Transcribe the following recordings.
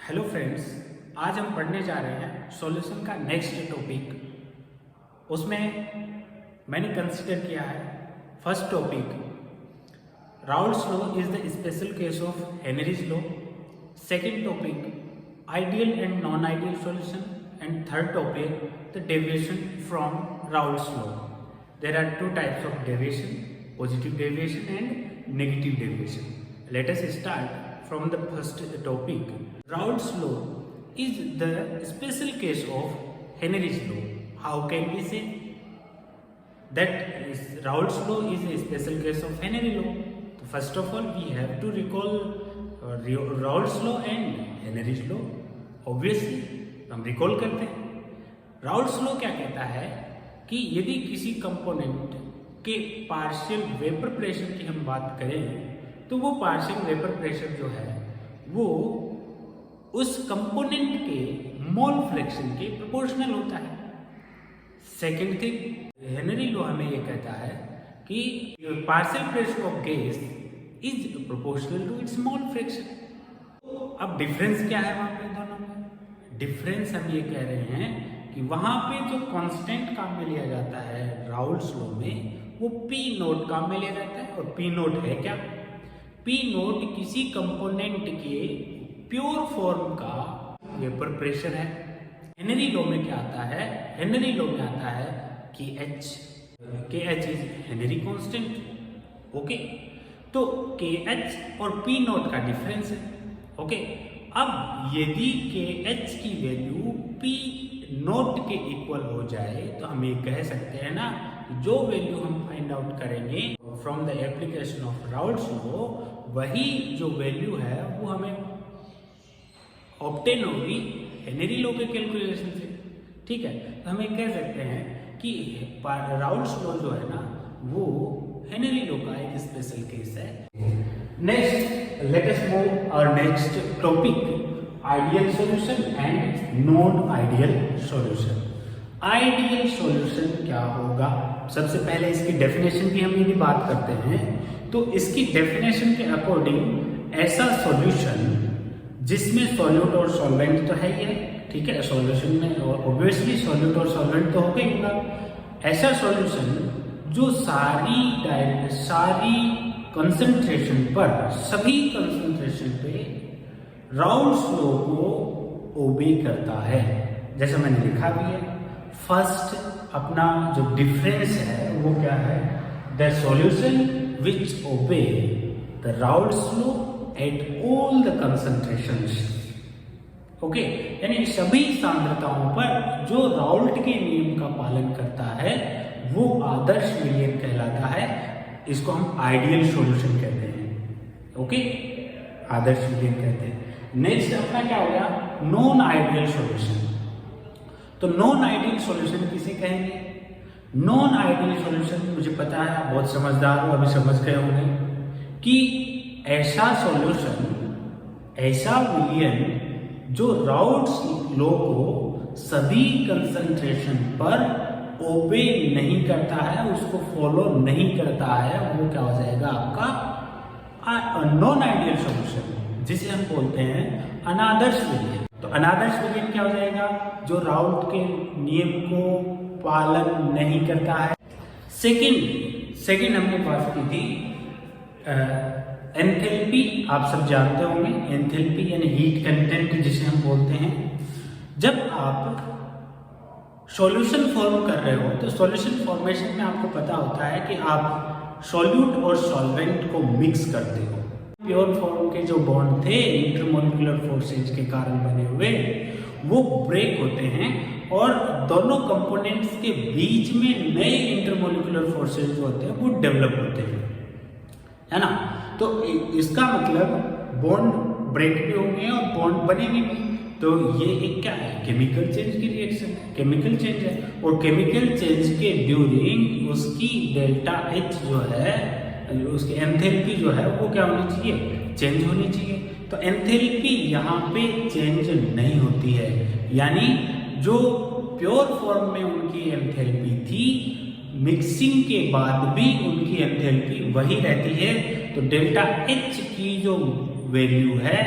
Hello friends, आज हम पढ़ने जा रहे हैं सॉल्यूशन का नेक्स्ट टॉपिक। उसमें मैंने कंसीडर किया है first topic Raoult's law is the special case of Henry's law. Second topic ideal and non ideal solution and third topic the deviation from Raoult's law. There are two types of deviation, positive deviation and negative deviation. Let us start from the first topic. Raoult's law is the special case of Henry's law. How can we say that Raoult's law is a special case of Henry's law? So first of all, we have to recall Raoult's law and Henry's law. Obviously, हम recall करते हैं। Raoult's law क्या कहता है कि यदि किसी component के पार्शियल वेपर प्रेशर की हम बात करें तो वो पार्शियल वेपर प्रेशर जो है वो उस कंपोनेंट के मोल फ्रैक्शन के प्रोपोर्शनल होता है। सेकेंड थिंग, हेनरी लॉ हमें ये कहता है कि partial pressure of gas is proportional to its mole fraction. अब डिफरेंस क्या है वहां पे दोनों में? डिफरेंस हम ये कह रहे हैं कि वहां पे जो कांस्टेंट काम में लिया जाता है राउल्ट्स लॉ में, वो पी नोट काम में लिया जाता है। और पी नोट है क्या? पी नोट किसी कंपोनेंट के प्योर फॉर्म का वेपर प्रेशर है। हेनरी लॉ में क्या आता है? हेनरी लॉ में आता है कि KH is Henry constant. Okay, तो KH और पी नोट का डिफरेंस है। ओके, अब यदि KH की वैल्यू पी नोट के इक्वल हो जाए तो हम ये कह सकते हैं ना, जो वैल्यू हम फाइंड आउट करेंगे from the application of Raoult's law, वही जो वैल्यू है वो हमें ऑब्टेन होगी हेनरी लॉ के कैलकुलेशन से। ठीक है, तो हम ये कह सकते हैं कि राउल्ट्स लॉ जो है ना वो हेनरी लॉ का एक स्पेशल केस है। Next, let us move our next topic ideal solution and non ideal solution. Ideal solution क्या होगा? सबसे पहले इसकी डेफिनेशन की हम यदि बात करते हैं तो इसकी डेफिनेशन के अकॉर्डिंग ऐसा सॉल्यूशन जिसमें सॉल्यूट और सॉल्वेंट तो है ही है। ठीक है, सॉल्यूशन में ऑब्वियसली सॉल्यूट और सॉल्वेंट तो होगा ही होगा। ऐसा सॉल्यूशन जो सारी कंसंट्रेशन पर, सभी कंसंट्रेशन पे राउल्ट्स लॉ को ओबे करता है। जैसा मैंने लिखा भी है, फर्स्ट अपना जो डिफरेंस है वो क्या है? The solution which obey the Raoult's law at all the concentrations. Okay, यानी सभी सांद्रताओं पर जो राउल्ट के नियम का पालन करता है वो आदर्श विलयन कहलाता है। इसको हम आइडियल सॉल्यूशन कहते हैं। ओके, आदर्श विलयन कहते हैं। नेक्स्ट अपना क्या हो गया? Non ideal solution. तो नॉन आइडियल सॉल्यूशन किसे कहेंगे? नॉन आइडियल सॉल्यूशन, मुझे पता है आप बहुत समझदार हो, अभी समझ गए होंगे कि ऐसा सॉल्यूशन, ऐसा विलयन जो राउल्ट्स लॉ को सभी कंसंट्रेशन पर ओबे नहीं करता है, उसको फॉलो नहीं करता है, वो क्या हो जाएगा? आपका नॉन आइडियल सॉल्यूशन, जिसे हम बोलते हैं अनादर्श विलयन। तो अनादर्श विलयन क्या हो जाएगा? जो राउल्ट के नियम को पालन नहीं करता है। सेकंड हमने बात की थी एंथैल्पी। आप सब जानते होंगे एंथैल्पी यानी हीट कंटेंट जिसे हम बोलते हैं। जब आप सॉल्यूशन फॉर्म कर रहे हो तो सॉल्यूशन फॉर्मेशन में आपको पता होता है कि आप सॉल्यूट और सॉल्वेंट को मिक्स करते हो। प्योर फॉर्म के जो बॉन्ड थे इंटरमोलिकुलर फोर्सेज के कारण बने हुए, वो ब्रेक होते हैं और दोनों कंपोनेंट्स के बीच में नए इंटरमोलिकुलर फोर्सेज जो होते हैं वो डेवलप होते हैं, है ना। तो इसका मतलब बॉन्ड ब्रेक भी होंगे और बॉन्ड बनेंगे भी। तो ये एक क्या है? केमिकल चेंज की रिएक्शन है, केमिकल चेंज है। और केमिकल चेंज के ड्यूरिंग उसकी डेल्टा H जो है, उसकी एंथैल्पी जो है वो क्या होनी चाहिए? चेंज होनी चाहिए। तो एंथैल्पी यहाँ पे चेंज नहीं होती है, यानी जो प्योर फॉर्म में उनकी एंथैल्पी थी, मिक्सिंग के बाद भी उनकी एंथैल्पी वही रहती है। तो डेल्टा H की जो वैल्यू है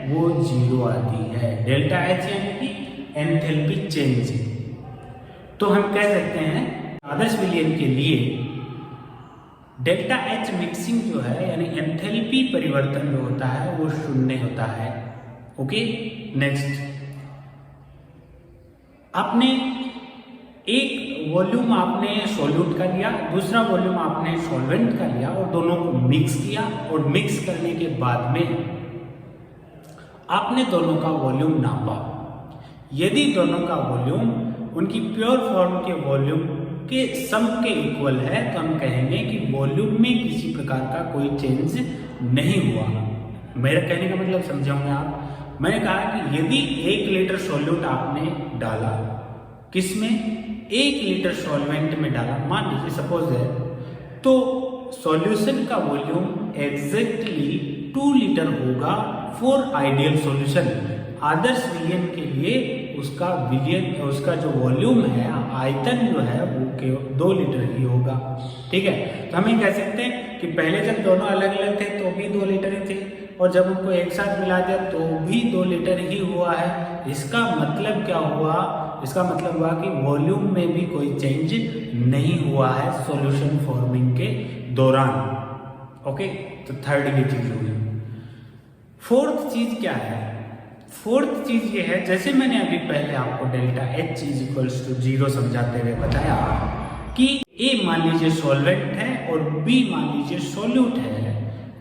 वो 0 आती है। डेल्टा एच यानी कि एंथैल्पी चेंज। तो हम कह सकते हैं आदर्श विलयन के लिए डेल्टा एच मिक्सिंग जो है यानी एंथैल्पी परिवर्तन जो होता है वो 0 होता है। ओके, नेक्स्ट, आपने एक वॉल्यूम आपने सॉल्यूट का लिया, दूसरा वॉल्यूम आपने सॉल्वेंट का लिया और दोनों को मिक्स किया, और मिक्स करने के बाद में आपने दोनों का वॉल्यूम नापा। यदि दोनों का वॉल्यूम उनकी प्योर फॉर्म के वॉल्यूम के सम के इक्वल है तो हम कहेंगे कि वॉल्यूम में किसी प्रकार का कोई चेंज नहीं हुआ। मेरा कहने का मतलब समझे होंगे आप। मैंने कहा कि यदि 1 लीटर सॉल्यूट आपने डाला, किसमें, 1 लीटर सॉल्वेंट में डाला, मान लीजिए सपोज है, तो सॉल्यूशन का वॉल्यूम एग्जैक्टली 2 लीटर होगा फॉर आइडियल सॉल्यूशन। आदर्श विलयन के लिए उसका जो वॉल्यूम है, आयतन जो है वो केवल 2 लीटर ही होगा। ठीक है, तो हम ये कह सकते हैं कि पहले जब दोनों अलग अलग थे तो भी 2 लीटर ही थे, और जब उनको एक साथ मिला दिया तो भी 2 लीटर ही हुआ है। इसका मतलब क्या हुआ? इसका मतलब हुआ कि वॉल्यूम में भी कोई चेंज नहीं हुआ है सॉल्यूशन फॉर्मिंग के दौरान। ओके, तो थर्ड की चीज हुई। फोर्थ चीज क्या है? फोर्थ चीज ये है, जैसे मैंने अभी पहले आपको delta H is equals to 0 समझाते हुए बताया कि ए मान लीजिए सॉल्वेंट है और बी मान लीजिए सॉल्यूट है।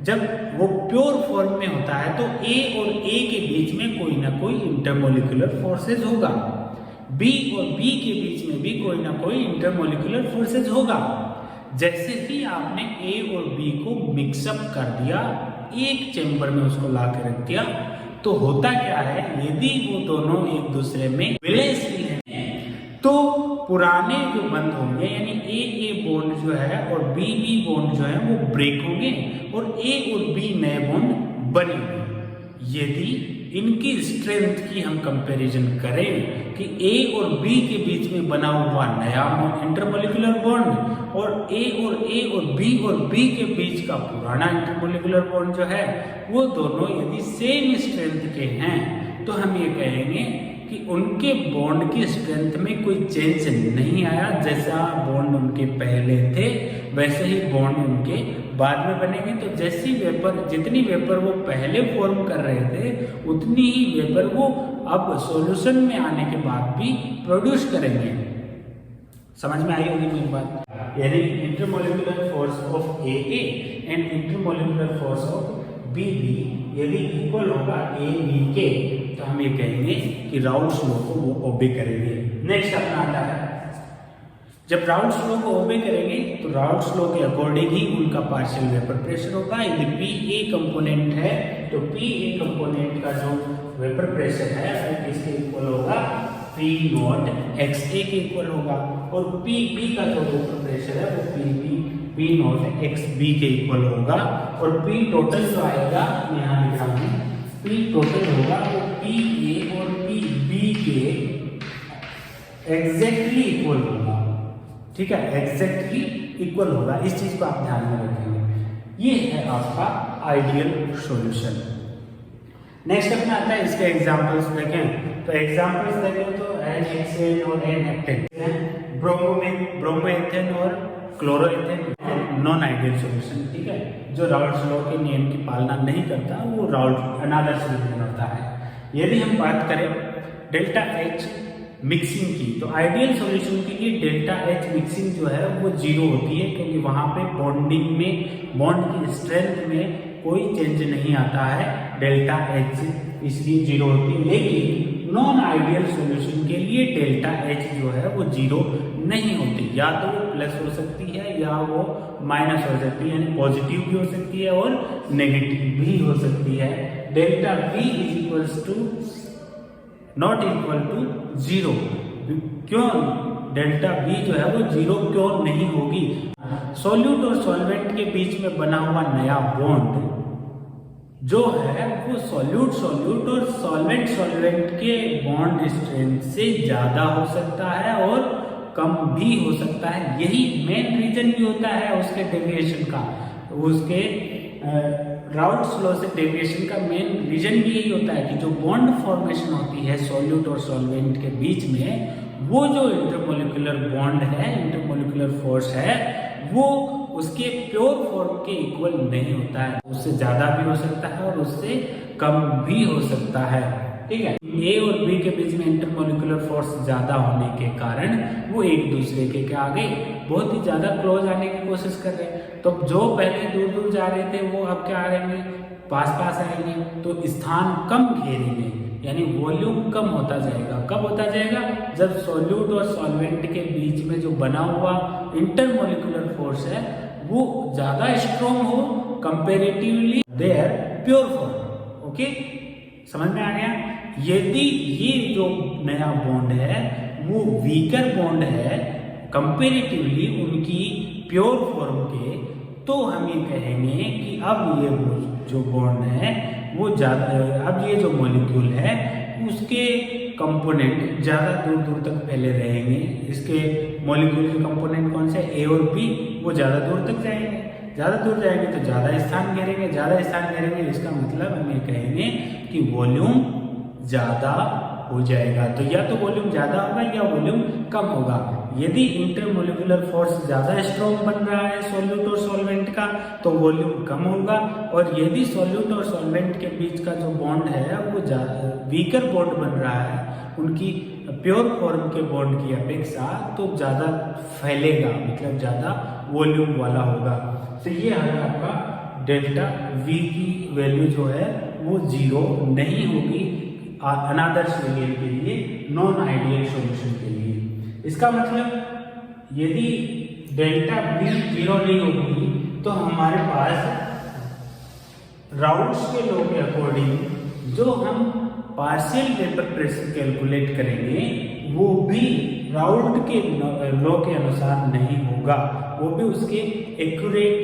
जब वो प्योर फॉर्म में होता है तो ए और ए के बीच में कोई ना कोई इंटरमोलिकुलर फोर्सेज होगा, बी और बी के बीच में भी कोई ना कोई इंटरमोलिकुलर फोर्सेज होगा। जैसे ही आपने ए और बी को मिक्सअप कर दिया, एक चेंबर में उसको ला के रख दिया, तो होता क्या है, यदि वो दोनों एक दूसरे में विलयनशील हैं तो पुराने जो बंध होंगे यानी ए बॉन्ड जो है और बी बॉन्ड जो है वो ब्रेक होंगे और ए और बी नए बॉन्ड बनेंगे। यदि इनकी स्ट्रेंथ की हम कंपैरिजन करें कि ए और बी के बीच में बना हुआ नया इंटरमोलिकुलर बॉन्ड और ए और बी के बीच का पुराना इंटरमोलिकुलर बॉन्ड जो है वो दोनों यदि सेम स्ट्रेंथ के हैं तो हम ये कहेंगे कि उनके बॉन्ड की स्ट्रेंथ में कोई चेंज नहीं आया। जैसा बॉन्ड उनके पहले थे वैसे ही बॉन्ड उनके बाद में बनेंगे। तो जैसी वेपर, जितनी वेपर वो पहले फॉर्म कर रहे थे उतनी ही वेपर वो अब सॉल्यूशन में आने के बाद भी प्रोड्यूस करेंगे। समझ में आई होगी मेरी बात? यानी intermolecular force of A and intermolecular force of B यदि इक्वल होगा ए बी के तो हम ये कहेंगे कि राउल्स लॉ को वो ओबे करेंगे। नेक्स्ट अपना आता है, जब राउल्स लॉ को ओबे करेंगे तो राउल्स लॉ के अकॉर्डिंग ही उनका पार्शियल वेपर प्रेशर होगा। यदि पी ए कंपोनेंट है तो पी ए कंपोनेंट का जो वेपर प्रेशर है वो किसके इक्वल होगा? पी नॉट एक्स ए के इक्वल होगा। और पी बी का जो वेपर प्रेशर है वो पी नॉट एक्स बी के इक्वल होगा। और पी टोटल जो आएगा यहाँ लिखा हूँ, पी टोटल होगा वो पी ए और पी बी के एग्जैक्टली इक्वल होगा। ठीक है, एग्जैक्टली इक्वल होगा। इस चीज को आप ध्यान में रखेंगे। ये है आपका आइडियल सॉल्यूशन। नेक्स्ट अपना आता है, इसके एग्जांपल्स देखें तो एग्जांपल्स देखें तो NHCl और N-हेक्टेन, ब्रोमोएथेन और क्लोरोएथेन नॉन आइडियल सॉल्यूशन। ठीक है, जो राउल्स लॉ के नियम की पालना नहीं करता वो अनादर्श सॉल्यूशन होता है। यदि हम बात करें डेल्टा एच मिक्सिंग की तो आइडियल सॉल्यूशन के लिए डेल्टा एच मिक्सिंग जो है वो 0 होती है, क्योंकि वहां पे बॉन्डिंग में बॉन्ड की स्ट्रेंथ में कोई चेंज नहीं आता है, डेल्टा एच इसलिए 0 होती है। लेकिन नॉन आइडियल सॉल्यूशन के लिए डेल्टा एच जो है वो 0 नहीं होती, या तो वो प्लस हो सकती है या वो माइनस हो सकती है, यानी पॉजिटिव भी हो सकती है और नेगेटिव भी हो सकती है। Delta V is equals to not equal to 0। क्यों डेल्टा V जो है वो 0 क्यों नहीं होगी? सॉल्यूट और सॉल्वेंट के बीच में बना हुआ नया बॉन्ड जो है वो सॉल्यूट और सॉल्वेंट के बॉन्ड स्ट्रेंथ से ज्यादा हो सकता है और कम भी हो सकता है। यही मेन रीजन भी होता है उसके डेविएशन का, उसके राउल्ट्स लॉ से डेविएशन का मेन रीजन भी यही होता है कि जो बॉन्ड फॉर्मेशन होती है सॉल्यूट और सॉल्वेंट के बीच में, वो जो इंटरमोलिकुलर बॉन्ड है, इंटरमोलिकुलर फोर्स है, वो उसके प्योर फॉर्म के इक्वल नहीं होता है। उससे ज़्यादा भी हो सकता है और उससे कम भी हो सकता है। ठीक है, ए और बी के बीच में इंटरमोलिकुलर फोर्स ज़्यादा होने के कारण वो एक दूसरे के आगे बहुत ही ज़्यादा क्लोज आने की कोशिश कर रहे हैं। तो जो पहले दूर दूर जा रहे थे वो अब क्या आ रहेंगे, पास पास आएंगे, तो स्थान कम घेरेंगे, यानी वॉल्यूम कम होता जाएगा। कब होता जाएगा, जब सॉल्यूट और सॉल्वेंट के बीच में जो बना हुआ इंटरमोलिकुलर फोर्स है वो ज़्यादा स्ट्रॉन्ग हो comparatively their pure form. Okay, समझ में आ गया। यदि ये जो नया बॉन्ड है वो वीकर बॉन्ड है कंपेरेटिवली उनकी प्योर फॉर्म के, तो हम ये कहेंगे कि अब ये जो बॉन्ड है वो ज़्यादा, अब ये जो मॉलिक्यूल है उसके कंपोनेंट ज़्यादा दूर दूर तक फैले रहेंगे। इसके मॉलिक्यूल के कंपोनेंट कौन से, ए और बी, वो ज़्यादा दूर तक जाएंगे। ज़्यादा दूर जाएंगे तो ज़्यादा स्थान घेरेंगे, ज़्यादा स्थान घेरेंगे, इसका मतलब हम ये कहेंगे कि वॉल्यूम ज़्यादा हो जाएगा। तो या तो वॉल्यूम ज़्यादा होगा या वॉल्यूम कम होगा। यदि इंटरमोलिकुलर फोर्स ज़्यादा स्ट्रॉन्ग बन रहा है सॉल्यूट और सॉल्वेंट का तो वॉल्यूम कम होगा, और यदि सॉल्यूट और सॉल्वेंट के बीच का जो बॉन्ड है वो वीकर बॉन्ड बन रहा है उनकी प्योर फॉर्म के बॉन्ड की अपेक्षा, तो ज़्यादा फैलेगा, मतलब ज़्यादा वॉल्यूम वाला होगा। तो ये है आपका डेल्टा वी की वैल्यू जो है वो 0 नहीं होगी अनादर्श वेरिएबल के लिए, नॉन आइडियल सॉल्यूशन के लिए। इसका मतलब यदि डेल्टा वी 0 नहीं होगी तो हमारे पास राउल्ट्स के लॉ के अकॉर्डिंग जो हम पार्शियल वेपर प्रेशर कैलकुलेट करेंगे वो भी राउल्ट के लॉ के अनुसार नहीं होगा, वो भी उसके एक्यूरेट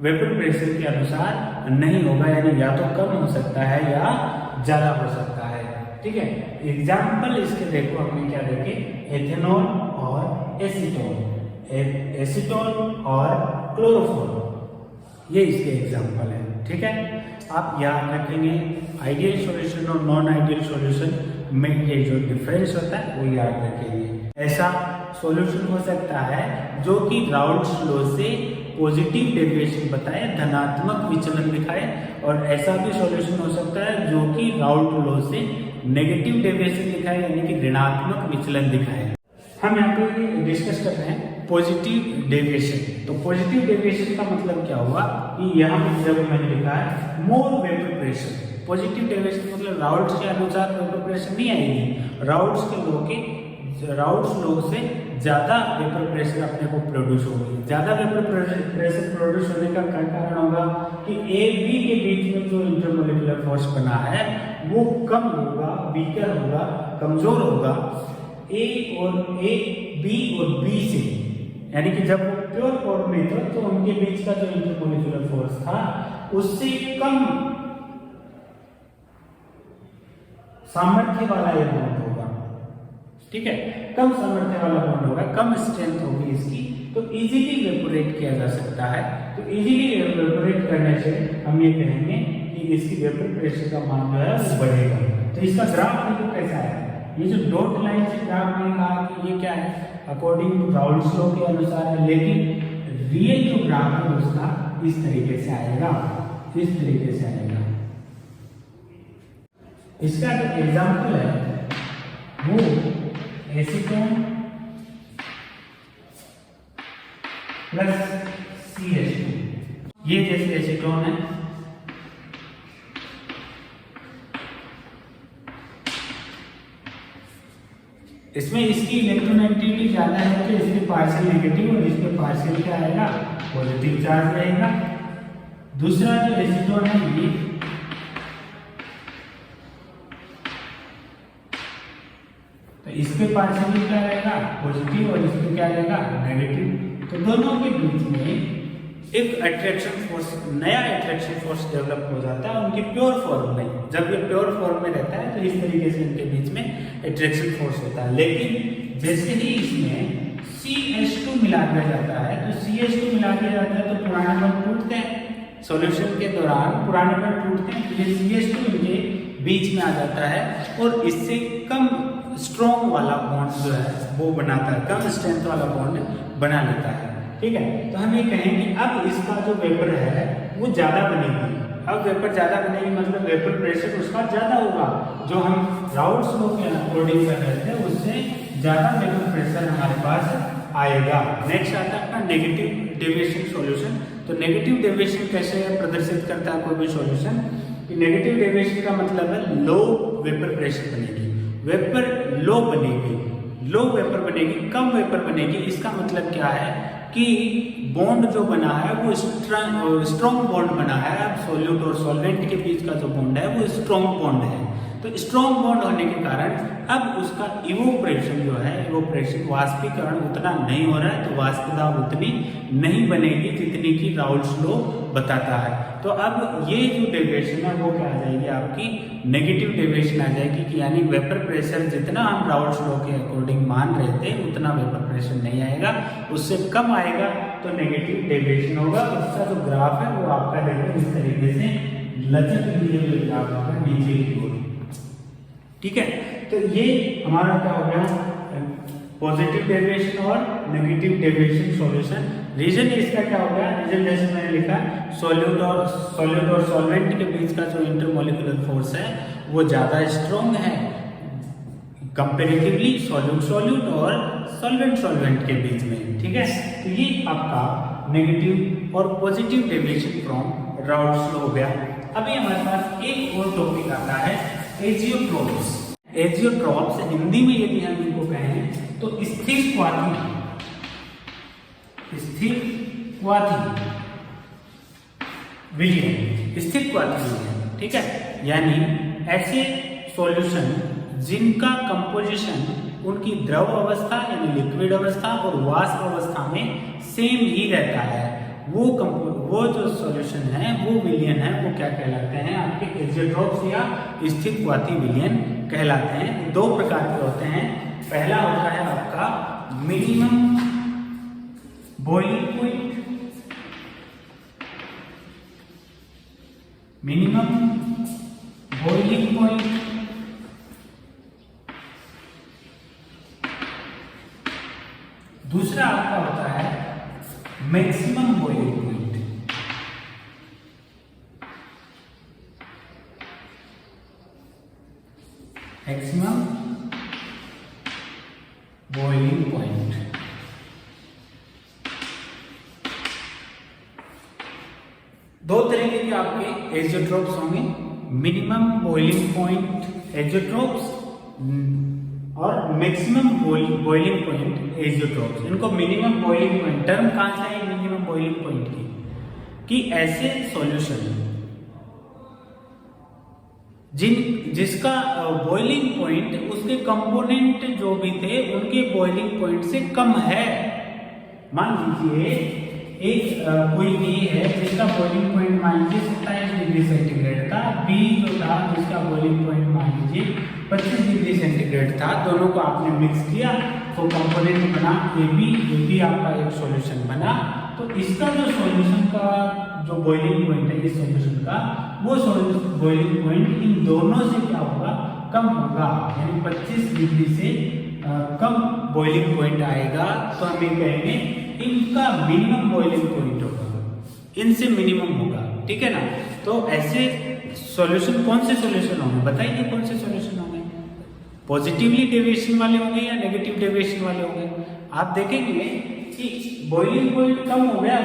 वेपर प्रेशर के अनुसार नहीं होगा, यानी या तो कम हो सकता है या ज़्यादा हो सकता है। ठीक है, एग्जाम्पल इसके देखो, हमने क्या देखे, एथेनॉल और एसीटोन, एसीटोन और क्लोरोफॉर्म, ये इसके एग्जाम्पल है। ठीक है, आप याद रखेंगे आइडियल सॉल्यूशन और नॉन आइडियल सॉल्यूशन में ये जो डिफरेंस होता है वो याद रखेंगे। ऐसा सॉल्यूशन हो सकता है जो कि राउल्ट्स लॉ से पॉजिटिव डेविएशन बताए, धनात्मक विचलन दिखाए, और ऐसा भी सॉल्यूशन हो सकता है जो कि राउल्ट लॉ से नेगेटिव डेविएशन दिखाए, यानी कि ऋणात्मक विचलन दिखाए। हम यहाँ पे डिस्कस कर रहे हैं पॉजिटिव डेविएशन। तो पॉजिटिव डेविएशन का मतलब क्या हुआ कि यहाँ पे जब मैंने लिखा है मोर वेपर प्रेशर, पॉजिटिव डेविएशन मतलब राउल्ट्स के अनुसार वेपर प्रेशर नहीं आएगी, राउल्ट्स लॉ से ज़्यादा वेपर प्रेशर अपने को प्रोड्यूस होगी। ज़्यादा वेपर प्रेशर प्रोड्यूस होने का क्या कारण होगा कि ए बी के बीच में जो इंटरमोलिकुलर फोर्स बना है वो कम होगा, वीकर होगा, कमजोर होगा ए बी और बी से, यानी कि जब वो प्योर फॉर्म में था तो उनके बीच का जो इंटरमोलिकुलर फोर्स था उससे कम सामर्थ्य वाला ये बॉन्ड होगा। ठीक है, कम सामर्थ्य वाला बॉन्ड होगा, कम स्ट्रेंथ होगी इसकी, तो इजीली वेपोरेट किया जा सकता है। तो इजीली वेपोरेट करने से हम ये कहेंगे कि इसकी वेपर प्रेशर का मान जो है वो बढ़ेगा। तो इसका ग्राफ देखो कैसा है, ये जो डॉट लाइन से ग्राफ में कहा कि ये क्या है, अकॉर्डिंग टू राउल्ट्स लॉ के अनुसार है, लेकिन रियल जो ग्राफ है उसका इस तरीके से आएगा, इस तरीके से आएगा। इसका जो एग्जाम्पल है वो एसीटोन प्लस CH2, ये जैसे एसीटोन है, इसमें इसकी इलेक्ट्रोनेगेटिविटी ज्यादा है तो इसके पार्शियल नेगेटिव और इसके पार्शियल क्या आएगा, पॉजिटिव चार्ज रहेगा। दूसरा जो एसीटोन है ये तो इसके पार्शियल क्या रहेगा, पॉजिटिव, और इसके क्या रहेगा, नेगेटिव। तो दोनों के बीच में एक अट्रैक्शन फोर्स, नया अट्रैक्शन फोर्स डेवलप हो जाता है उनकी प्योर फॉर्म में। जब ये प्योर फॉर्म में रहता है तो इस तरीके से इनके बीच में अट्रैक्शन फोर्स होता है। लेकिन जैसे ही इसमें CH2 मिला दिया जाता है तो CH2 मिला दिया जाता है तो पुराने बॉन्ड टूटते हैं, सॉल्यूशन के दौरान पुराने बॉन्ड टूटते हैं, ये CH2 इनके बीच में आ जाता है और इससे कम स्ट्रॉन्ग वाला बॉन्ड जो है वो बनाता है, कम स्ट्रेंथ वाला बॉन्ड बना लेता है। ठीक है, तो हम ये कहेंगे अब इसका जो वेपर है वो ज़्यादा बनेगी। अब वेपर ज़्यादा बनेगी मतलब वेपर प्रेशर उसका ज़्यादा होगा, जो हम राउल्ट्स लॉ के अकॉर्डिंग कर रहे थे उससे ज़्यादा वेपर प्रेशर हमारे पास आएगा। नेक्स्ट आता है अपना नेगेटिव डेविएशन सॉल्यूशन। तो नेगेटिव डेविएशन कैसे प्रदर्शित करता है कोई भी सॉल्यूशन, कि नेगेटिव डेविएशन का मतलब है लो वेपर प्रेशर बनेगी, वेपर लो बनेगी, लो वेपर बनेगी, कम वेपर बनेगी। इसका मतलब क्या है कि बॉन्ड जो बना है वो स्ट्रॉन्ग बॉन्ड बना है। अब सॉल्यूट और सॉल्वेंट के बीच का जो बॉन्ड है वो स्ट्रॉन्ग बॉन्ड है। तो स्ट्रॉन्ग बॉन्ड होने के कारण अब उसका इवोपरेशन जो है, इवोपरेशन वाष्पीकरण उतना नहीं हो रहा है, तो वाष्प दाब उतनी नहीं बनेगी जितनी की राउल्ट्स लॉ बताता है। तो अब ये जो डेविएशन है वो क्या आ जाएगी, आपकी नेगेटिव डेविएशन आ जाएगी, कि यानी वेपर प्रेशर जितना हम राउल्ट्स लॉ के अकॉर्डिंग मान रहे थे उतना वेपर प्रेशर नहीं आएगा, उससे कम आएगा तो नेगेटिव डेविएशन होगा। उसका जो ग्राफ है वो आपका देखो इस तरीके से लचक लिए हुए ग्राफ होगा नीचे की ओर। ठीक है, तो ये हमारा क्या हो गया पॉजिटिव डेविएशन और नेगेटिव डेविएशन सॉल्यूशन। रीजन इसका क्या हो गया, रीजन जैसे मैंने लिखा सॉल्यूट और सॉल्वेंट के बीच का जो इंटरमोलिकुलर फोर्स है वो ज्यादा स्ट्रॉन्ग है कंपेरेटिवली सॉल्यूट और सॉल्वेंट के बीच में। ठीक है, तो ये आपका नेगेटिव और positive deviation from Raoult's law हो गया। अभी हमारे पास एक और टॉपिक आता है एजियोट्रोप्स। एजियोट्रोप्स हिंदी में यदि हम इनको कहें तो स्थिर क्वाथी विलयन, स्थिर क्वाथी विलयन। ठीक है, यानी ऐसे सॉल्यूशन जिनका कंपोजिशन उनकी द्रव अवस्था यानी लिक्विड अवस्था और वाष्प अवस्था में सेम ही रहता है, वो जो सॉल्यूशन है वो विलयन है, वो क्या कहलाते हैं आपके एजियोट्रोप्स या स्थिर क्वाथी विलयन कहलाते हैं। दो प्रकार के होते हैं, पहला होता है आपका मिनिमम बॉइलिंग पॉइंट, दूसरा आपका होता है maximum boiling point. Maximum boiling point. दो तरीके के आपके एजियोट्रोप्स होंगे, मिनिमम बॉइलिंग पॉइंट एजियोट्रोप्स और मैक्सिमम बॉइलिंग पॉइंट एजियोट्रोप्स। इनको मिनिमम बॉइलिंग पॉइंट टर्म कहां से आई मिनिमम बॉइलिंग पॉइंट की, कि ऐसे सॉल्यूशन जिसका बॉइलिंग पॉइंट उसके कंपोनेंट जो भी थे उनके बॉइलिंग पॉइंट से कम है। मान लीजिए एक कोई ए है जिसका बॉइलिंग पॉइंट मान लीजिए 27 डिग्री सेंटीग्रेड था, बी जो था जिसका बॉइलिंग पॉइंट मान लीजिए 25 डिग्री सेंटीग्रेड था, दोनों को आपने मिक्स किया तो कंपोनेंट बना ए बी आपका एक सॉल्यूशन बना। तो इसका जो सॉल्यूशन का जो बॉइलिंग पॉइंट है इस सॉल्यूशन का, वो बॉइलिंग पॉइंट इन दोनों से क्या होगा, कम होगा, यानी 25 डिग्री से कम बॉइलिंग पॉइंट आएगा। तो हम ये कहेंगे इनका मिनिमम बॉइलिंग पॉइंट होगा, इनसे मिनिमम होगा। ठीक है ना, तो ऐसे सॉल्यूशन कौन से सॉल्यूशन होंगे बताइए, कौन से सॉल्यूशन होंगे, पॉजिटिवली डेविएशन वाले होंगे या नेगेटिव डेविएशन वाले होंगे। आप देखेंगे कि बॉइलिंग पॉइंट कम हो गया,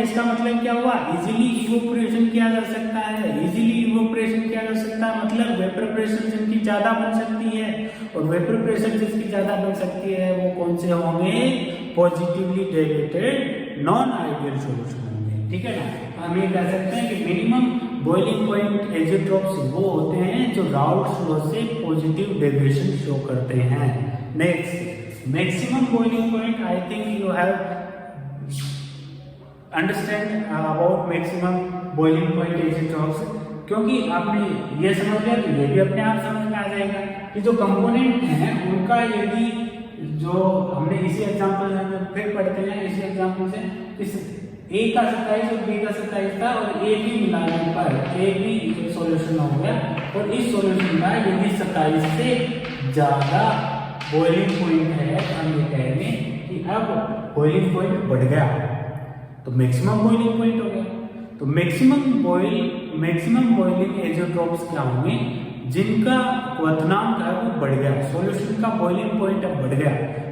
इसका मतलब क्या हुआ, इजीली इवोपरेशन किया जा सकता है, मतलब वेपर प्रेशर जिनकी ज्यादा बन सकती है, और वेपर प्रेशर जिसकी ज्यादा बन सकती है वो कौन से होंगे, positively deviated non ideal solution होंगे। ठीक है ना, हम ये कह सकते हैं कि मिनिमम बॉइलिंग पॉइंट एजियोट्रोप्स वो होते हैं जो राउल्ट्स लॉ से पॉजिटिव डेविएशन शो करते हैं। Next maximum boiling point, I think you have understand about maximum boiling point azeotropes, क्योंकि आपने ये समझ लिया तो ये भी अपने आप समझ में आ जाएगा कि जो कंपोनेंट हैं उनका यदि जो हमने इसी एग्जांपल में फिर पढ़ते हैं, इसी एग्जांपल से ए का 27 और बी का 27 था और ए भी मिलाने पर ए भी एक सॉल्यूशन हो गया। और इस सॉल्यूशन का यदि 27 से ज्यादा बॉइलिंग पॉइंट है तो हम ये कहेंगे कि अब बॉइलिंग पॉइंट बढ़ गया, तो मैक्सिमम बॉइलिंग पॉइंट हो गया। तो मैक्सिमम बॉइलिंग एजियोट्रॉप्स क्या होंगे, जिनका क्वथनांक है वो बढ़ गया, सॉल्यूशन का बॉइलिंग पॉइंट अब बढ़ गया।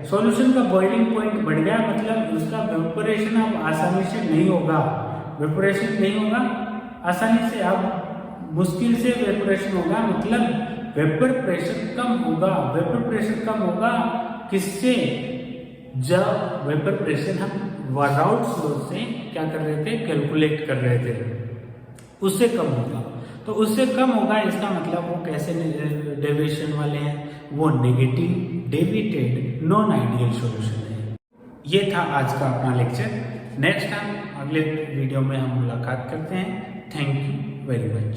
सॉल्यूशन का बॉइलिंग पॉइंट बढ़ गया मतलब उसका वेपोरेशन अब आसानी से नहीं होगा, वेपोरेशन नहीं होगा आसानी से, अब मुश्किल से वेपोरेशन होगा, मतलब वेपर प्रेशर कम होगा। वेपर प्रेशर कम होगा किससे, जब वेपर प्रेशर हम राउल्ट्स लॉ से क्या कर रहे थे, कैलकुलेट कर रहे थे, उससे कम होगा। तो उससे कम होगा इसका मतलब वो कैसे डेविएशन वाले हैं, वो negative deviated non ideal solution है। ये था आज का अपना लेक्चर। नेक्स्ट टाइम अगले वीडियो में हम मुलाकात करते हैं। Thank you very much.